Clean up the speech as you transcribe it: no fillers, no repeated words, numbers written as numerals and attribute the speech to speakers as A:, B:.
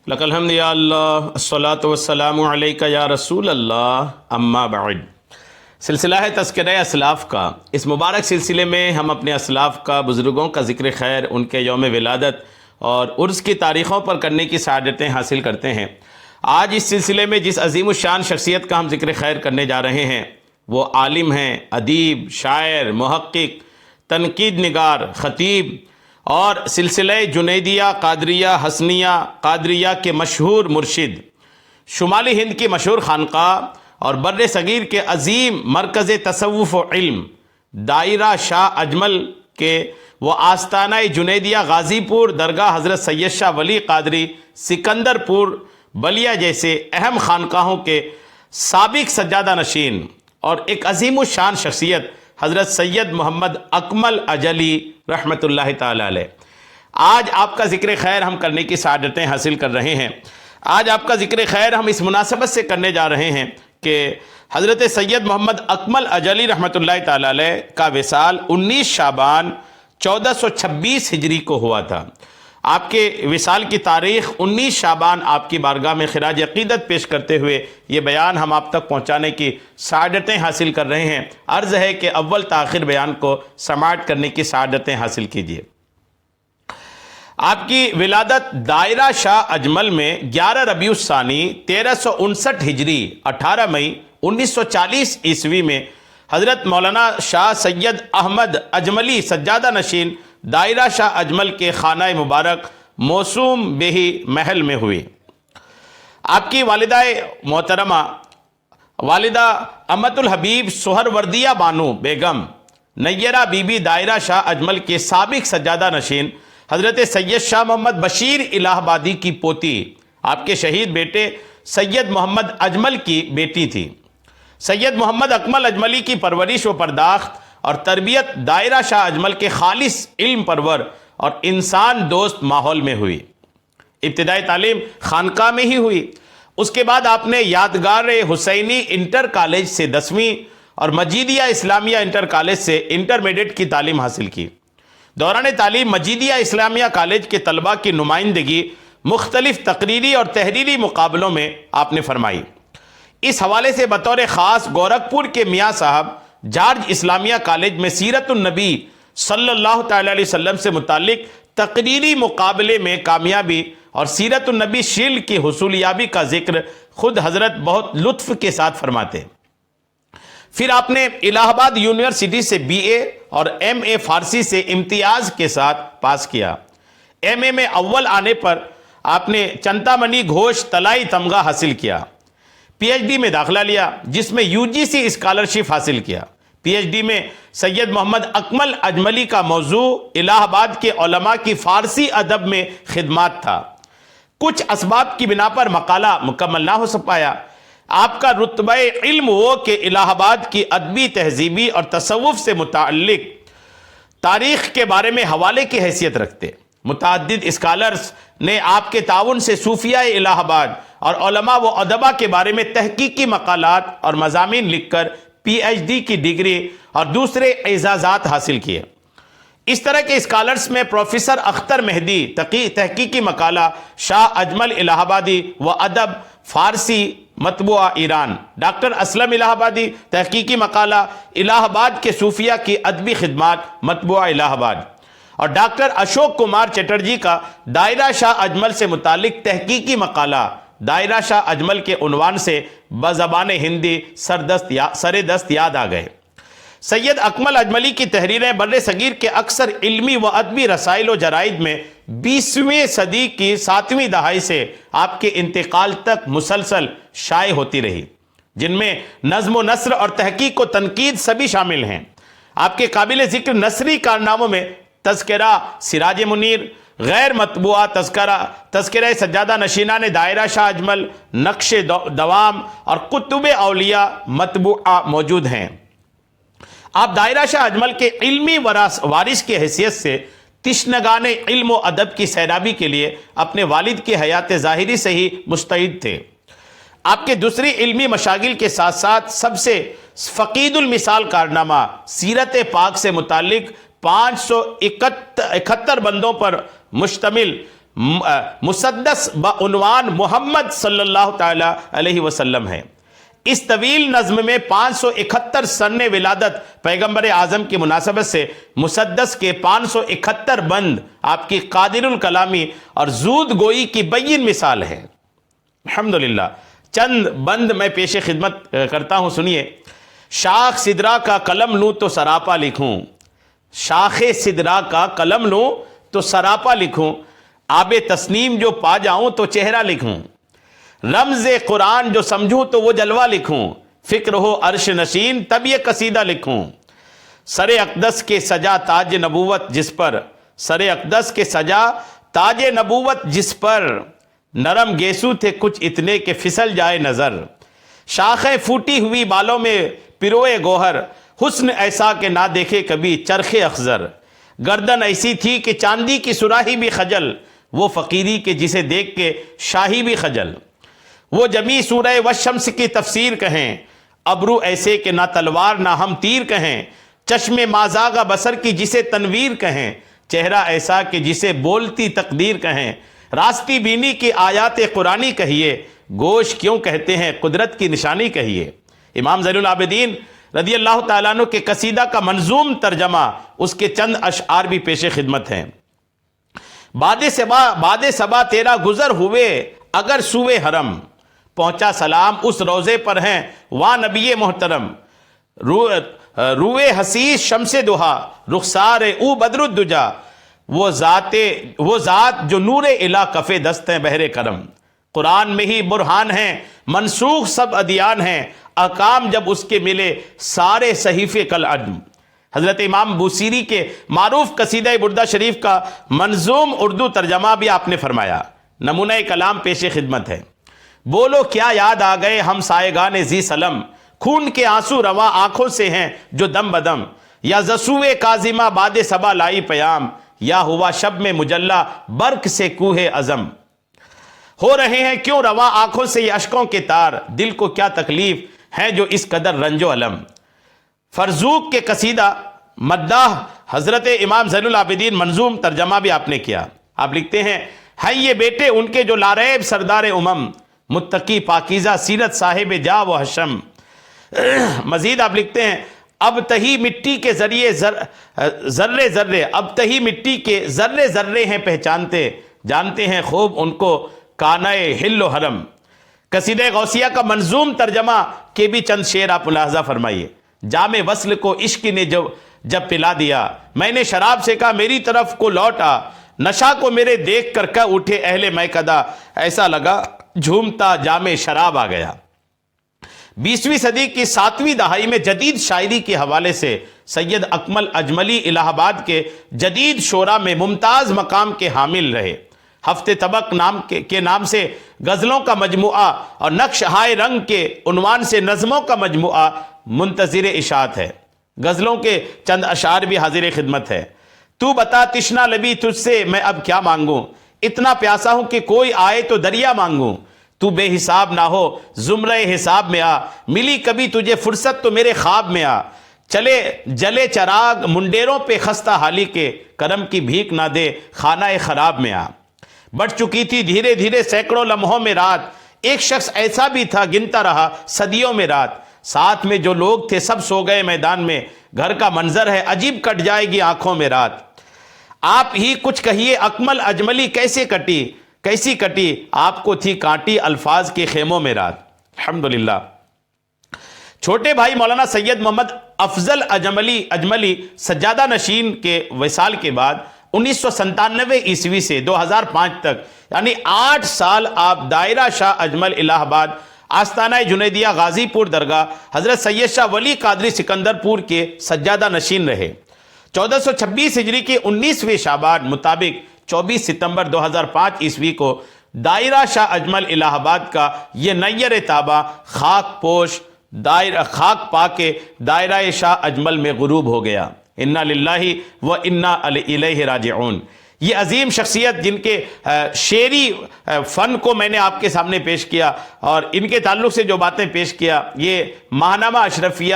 A: لک الحمد یا اللہ الصلاۃ والسلام علیک یا رسول اللہ اما بعد۔ سلسلہ ہے تذکرہ اسلاف کا۔ اس مبارک سلسلے میں ہم اپنے اسلاف کا، بزرگوں کا ذکر خیر، ان کے یوم ولادت اور عرس کی تاریخوں پر کرنے کی سعادتیں حاصل کرتے ہیں۔ آج اس سلسلے میں جس عظیم الشان شخصیت کا ہم ذکر خیر کرنے جا رہے ہیں وہ عالم ہیں، ادیب، شاعر، محقق، تنقید نگار، خطیب اور سلسلہ جنیدیہ، قادریہ، حسنیہ، قادریہ کے مشہور مرشد، شمالی ہند کی مشہور خانقاہ اور بر صغیر کے عظیم مرکز تصوف و علم دائرہ شاہ اجمل کے وہ آستانہ جنیدیہ غازی پور درگاہ حضرت سید شاہ ولی قادری سکندر پور بلیا جیسے اہم خانقاہوں کے سابق سجادہ نشین اور ایک عظیم الشان شخصیت حضرت سید محمد اکمل اجلی رحمۃ اللہ تعالی علیہ۔ آج آپ کا ذکر خیر ہم کرنے کی سعادتیں حاصل کر رہے ہیں۔ آج آپ کا ذکر خیر ہم اس مناسبت سے کرنے جا رہے ہیں کہ حضرت سید محمد اکمل اجلی رحمۃ اللہ تعالی علیہ کا وصال 19 شعبان 1426 ہجری کو ہوا تھا۔ آپ کے وصال کی تاریخ 19 شعبان آپ کی بارگاہ میں خراج عقیدت پیش کرتے ہوئے یہ بیان ہم آپ تک پہنچانے کی سعادتیں حاصل کر رہے ہیں۔ عرض ہے کہ اول تاخیر بیان کو سماعت کرنے کی سعادتیں حاصل کیجیے۔ آپ کی ولادت دائرہ شاہ اجمل میں 11 ربیع الثانی 1359 ہجری 18 مئی 1940 عیسوی میں حضرت مولانا شاہ سید احمد اجملی سجادہ نشین دائرہ شاہ اجمل کے خانہ مبارک موسوم بہی محل میں ہوئی۔ آپ کی والدہ محترمہ والدہ امت الحبیب سہروردیہ بانو بیگم نیرہ بی بی دائرہ شاہ اجمل کے سابق سجادہ نشین حضرت سید شاہ محمد بشیر الہ آبادی کی پوتی، آپ کے شہید بیٹے سید محمد اجمل کی بیٹی تھی۔ سید محمد اکمل اجملی کی پرورش و پرداخت اور تربیت دائرہ شاہ اجمل کے خالص علم پرور اور انسان دوست ماحول میں ہوئی۔ ابتدائی تعلیم خانقاہ میں ہی ہوئی۔ اس کے بعد آپ نے یادگار حسینی انٹر کالج سے 10ویں اور مجیدیہ اسلامیہ انٹر کالج سے انٹرمیڈیٹ کی تعلیم حاصل کی۔ دوران تعلیم مجیدیہ اسلامیہ کالج کے طلباء کی نمائندگی مختلف تقریری اور تحریری مقابلوں میں آپ نے فرمائی۔ اس حوالے سے بطور خاص گورکھپور کے میاں صاحب جارج اسلامیہ کالج میں سیرت النبی صلی اللہ تعالی علیہ وسلم سے متعلق تقریری مقابلے میں کامیابی اور سیرت النبی شیلڈ کی حصولیابی کا ذکر خود حضرت بہت لطف کے ساتھ فرماتے۔ پھر آپ نے الہ آباد یونیورسٹی سے BA اور MA فارسی سے امتیاز کے ساتھ پاس کیا۔ MA میں اول آنے پر آپ نے چنتامنی گھوش طلائی تمغہ حاصل کیا۔ PhD میں داخلہ لیا جس میں UGC اسکالرشپ حاصل کیا۔ PhD میں سید محمد اکمل اجملی کا موضوع الہ آباد کے علماء کی فارسی ادب میں خدمات تھا۔ کچھ اسباب کی بنا پر مقالہ مکمل نہ ہو پایا۔ آپ کا رتبہ علم وہ کہ الہ آباد کی ادبی، تہذیبی اور تصوف سے متعلق تاریخ کے بارے میں حوالے کی حیثیت رکھتے۔ متعدد اسکالرز نے آپ کے تعاون سے صوفیہ الہ آباد اور علماء و ادباء کے بارے میں تحقیقی مقالات اور مضامین لکھ کر PhD کی ڈگری اور دوسرے اعزازات حاصل کیے۔ اس طرح کے اسکالرز میں پروفیسر اختر مہدی تحقیقی مقالہ شاہ اجمل الہ آبادی و ادب فارسی مطبوعہ ایران، ڈاکٹر اسلم الہ آبادی تحقیقی مقالہ الہ آباد کے صوفیہ کی ادبی خدمات مطبوعہ الہ آباد، اور ڈاکٹر اشوک کمار چٹرجی کا دائرہ شاہ اجمل سے متعلق تحقیقی مقالہ دائرہ شاہ اجمل کے عنوان سے بزبان ہندی سر دست یاد آ گئے۔ سید اکمل اجملی کی تحریریں بر صغیر کے اکثر علمی و ادبی رسائل و جرائد میں 20ویں صدی کی 7ویں دہائی سے آپ کے انتقال تک مسلسل شائع ہوتی رہی، جن میں نظم و نثر اور تحقیق و تنقید سبھی شامل ہیں۔ آپ کے قابل ذکر نثری کارناموں میں تذکرہ سراج منیر، غیر مطبوعہ تذکرہ سجادہ نشینان دائرہ شاہ اجمل، نقش دوام اور کتب اولیاء مطبوعہ موجود ہیں۔ آپ دائرہ شاہ اجمل کے علمی وارث کی حیثیت سے تشنگان علم و ادب کی سیرابی کے لیے اپنے والد کی حیات ظاہری سے ہی مستعد تھے۔ آپ کے دوسری علمی مشاغل کے ساتھ ساتھ سب سے فقید المثال کارنامہ سیرت پاک سے متعلق 571 بندوں پر مشتمل مسدس بعنوان محمد صلی اللہ تعالی علیہ وسلم ہے۔ اس طویل نظم میں 571 سن ولادت پیغمبر اعظم کی مناسبت سے مسدس کے 571 بند آپ کی قادر الکلامی اور زود گوئی کی بین مثال ہے۔ الحمدللہ چند بند میں پیش خدمت کرتا ہوں، سنیے۔ شاخ سدرا کا قلم لوں تو سراپا لکھوں، شاخ سدرا کا قلم لوں تو سراپا لکھوں، آب تسنیم جو پا جاؤں تو چہرہ لکھوں، رمز قرآن جو سمجھوں تو وہ جلوہ لکھوں، فکر ہو عرش نشین تب یہ قصیدہ لکھوں، سر اقدس کے سجا تاج نبوت جس پر، سر اقدس کے سجا تاج نبوت جس پر، نرم گیسو تھے کچھ اتنے کہ پھسل جائے نظر، شاخیں پھوٹی ہوئی بالوں میں پروئے گوہر، حسن ایسا کہ نہ دیکھے کبھی چرخ اخضر، گردن ایسی تھی کہ چاندی کی سراہی بھی خجل، وہ فقیری کے جسے دیکھ کے شاہی بھی خجل، وہ جمی سورہ والشمس کی تفسیر کہیں، ابرو ایسے کہ نہ تلوار نہ ہم تیر کہیں، چشم مازاغ بصر کی جسے تنویر کہیں، چہرہ ایسا کہ جسے بولتی تقدیر کہیں، راستی بینی کی آیات قرآنی کہیے، گوش کیوں کہتے ہیں قدرت کی نشانی کہیے۔ امام زین العابدین رضی اللہ تعالیٰ عنہ کے قصیدہ کا منظوم ترجمہ، اس کے چند اشعار بھی پیش خدمت ہیں۔ باد صبا تیرا گزر ہوئے اگر سوئے حرم، پہنچا سلام اس روزے پر ہیں وا نبی محترم، روئے حسیس شمس دہا رخسار او بدر الدجا، وہ ذات جو نور الہ کف دست ہیں بحر کرم، قرآن میں ہی برہان ہیں منسوخ سب ادیان ہیں، احکام جب اس کے ملے سارے صحیفے کل عدم۔ حضرت امام بوسیری کے معروف قصیدہ بردہ شریف کا منظوم اردو ترجمہ بھی آپ نے فرمایا۔ نمونہ کلام پیش خدمت ہے۔ بولو کیا یاد آ گئے ہم سائیگان زی سلم، خون کے آنسو رواں آنکھوں سے ہیں جو دم بدم، یا زسوئے کاظمہ باد صبا لائی پیام، یا ہوا شب میں مجلہ برق سے کوہ عزم، ہو رہے ہیں کیوں رواں آنکھوں سے یہ اشکوں کے تار، دل کو کیا تکلیف ہے جو اس قدر رنج و علم۔ فرزوق کے قصیدہ مداح حضرت امام زین العابدین منظوم ترجمہ بھی آپ نے کیا۔ آپ لکھتے ہیں یہ بیٹے ان کے جو لاریب سردار امم، متقی پاکیزہ سیرت صاحب جا و حشم۔ مزید آپ لکھتے ہیں اب تہی مٹی کے ذریعے ذرے ذرے، اب تہی مٹی کے ذرے ذرے ہیں پہچانتے، جانتے ہیں خوب ان کو کانائے حل و حرم۔ قصیدہ غوثیہ کا منظوم ترجمہ کے بھی چند شعر آپ ملاحظہ فرمائیے۔ جام وصل کو عشق نے جب پلا دیا، میں نے شراب سے کہا میری طرف کو لوٹا، نشہ کو میرے دیکھ کر کہ اٹھے اہل میکدہ، ایسا لگا جھومتا جام شراب آ گیا۔ 20ویں صدی کی 7ویں دہائی میں جدید شاعری کے حوالے سے سید اکمل اجملی الہ آباد کے جدید شعراء میں ممتاز مقام کے حامل رہے۔ ہفتے طبق کے نام سے غزلوں کا مجموعہ اور نقش ہائے رنگ کے عنوان سے نظموں کا مجموعہ منتظر اشاعت ہے۔ غزلوں کے چند اشعار بھی حاضر خدمت ہے۔ تو بتا تشنا لبی تجھ سے میں اب کیا مانگوں، اتنا پیاسا ہوں کہ کوئی آئے تو دریا مانگوں، تو بے حساب نہ ہو زمرہ حساب میں آ، ملی کبھی تجھے فرصت تو میرے خواب میں آ، جلے چراغ منڈیروں پہ خستہ حالی کے، کرم کی بھیک نہ دے خانہ خراب میں آ۔ بڑھ چکی تھی دھیرے دھیرے سینکڑوں لمحوں میں رات، ایک شخص ایسا بھی تھا گنتا رہا صدیوں میں رات، ساتھ میں جو لوگ تھے سب سو گئے میدان میں، گھر کا منظر ہے عجیب کٹ جائے گی آنکھوں میں رات۔ آپ ہی کچھ کہیے اکمل اجملی کیسی کٹی، آپ کو تھی کانٹی الفاظ کے خیموں میں رات۔ الحمدللہ چھوٹے بھائی مولانا سید محمد افضل اجملی سجادہ نشین کے وصال کے بعد 1997 عیسوی سے 2005 تک یعنی 8 سال آپ دائرہ شاہ اجمل الہ آباد آستانہ جنیدیہ غازی پور درگاہ حضرت سید شاہ ولی قادری سکندر پور کے سجادہ نشین رہے۔ 1426 ہجری کے 19ویں شعبان مطابق 24 ستمبر 2005 عیسوی کو دائرہ شاہ اجمل الہ آباد کا یہ نیر تابہ خاک پا کے دائرہ شاہ اجمل میں غروب ہو گیا۔ انا للہ و انا الیہ راجعون۔ یہ عظیم شخصیت جن کے شعری فن کو میں نے آپ کے سامنے پیش کیا اور ان کے تعلق سے جو باتیں پیش کیا، یہ ماہنامہ اشرفیہ